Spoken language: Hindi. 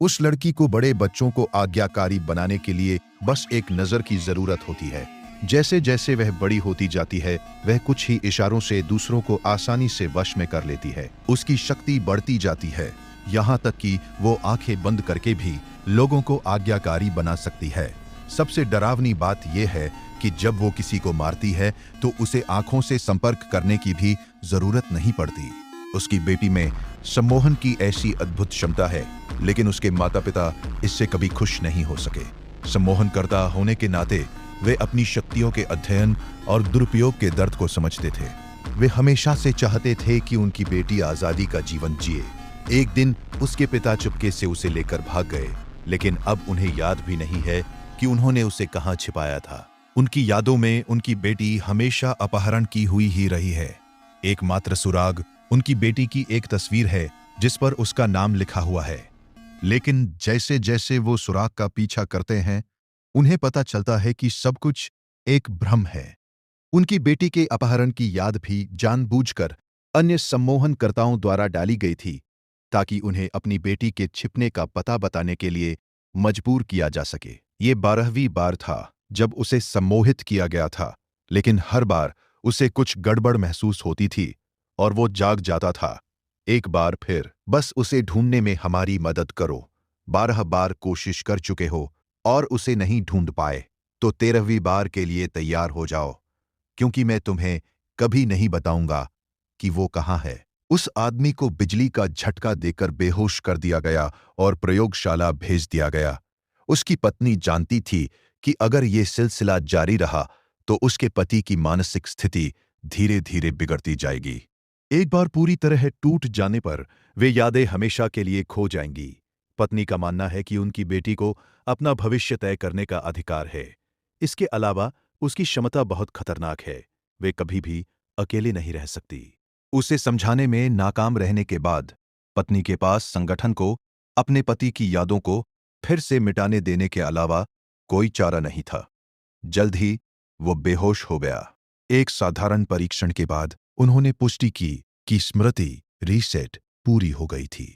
उस लड़की को बड़े बच्चों को आज्ञाकारी बनाने के लिए बस एक नज़र की ज़रूरत होती है। जैसे जैसे वह बड़ी होती जाती है, वह कुछ ही इशारों से दूसरों को आसानी से वश में कर लेती है। उसकी शक्ति बढ़ती जाती है, यहाँ तक कि वो आंखें बंद करके भी लोगों को आज्ञाकारी बना सकती है। सबसे डरावनी बात यह है कि जब वो किसी को मारती है तो उसे आंखों से संपर्क करने की भी जरूरत नहीं पड़ती। उसकी बेटी में सम्मोहन की ऐसी अद्भुत क्षमता है, लेकिन उसके माता पिता इससे कभी खुश नहीं हो सके। सम्मोहनकर्ता होने के नाते वे अपनी शक्तियों के अध्ययन और दुरुपयोग के दर्द को समझते थे। वे हमेशा से चाहते थे कि उनकी बेटी आजादी का जीवन जिए। एक दिन उसके पिता चुपके से उसे लेकर भाग गए, लेकिन अब उन्हें याद भी नहीं है कि उन्होंने उसे कहाँ छिपाया था। उनकी यादों में उनकी बेटी हमेशा अपहरण की हुई ही रही है। एकमात्र सुराग उनकी बेटी की एक तस्वीर है जिस पर उसका नाम लिखा हुआ है। लेकिन जैसे जैसे वो सुराग का पीछा करते हैं, उन्हें पता चलता है कि सब कुछ एक भ्रम है। उनकी बेटी के अपहरण की याद भी जानबूझकर अन्य सम्मोहनकर्ताओं द्वारा डाली गई थी, ताकि उन्हें अपनी बेटी के छिपने का पता बताने के लिए मजबूर किया जा सके। ये 12वीं बार था जब उसे सम्मोहित किया गया था, लेकिन हर बार उसे कुछ गड़बड़ महसूस होती थी और वो जाग जाता था। एक बार फिर, बस उसे ढूंढने में हमारी मदद करो। 12 बार कोशिश कर चुके हो और उसे नहीं ढूंढ पाए, तो 13वीं बार के लिए तैयार हो जाओ, क्योंकि मैं तुम्हें कभी नहीं बताऊंगा कि वो कहाँ है। उस आदमी को बिजली का झटका देकर बेहोश कर दिया गया और प्रयोगशाला भेज दिया गया। उसकी पत्नी जानती थी कि अगर ये सिलसिला जारी रहा तो उसके पति की मानसिक स्थिति धीरे धीरे बिगड़ती जाएगी। एक बार पूरी तरह टूट जाने पर वे यादें हमेशा के लिए खो जाएंगी। पत्नी का मानना है कि उनकी बेटी को अपना भविष्य तय करने का अधिकार है। इसके अलावा उसकी क्षमता बहुत खतरनाक है, वे कभी भी अकेले नहीं रह सकती। उसे समझाने में नाकाम रहने के बाद पत्नी के पास संगठन को अपने पति की यादों को फिर से मिटाने देने के अलावा कोई चारा नहीं था। जल्द ही वो बेहोश हो गया। एक साधारण परीक्षण के बाद उन्होंने पुष्टि की कि स्मृति रीसेट पूरी हो गई थी।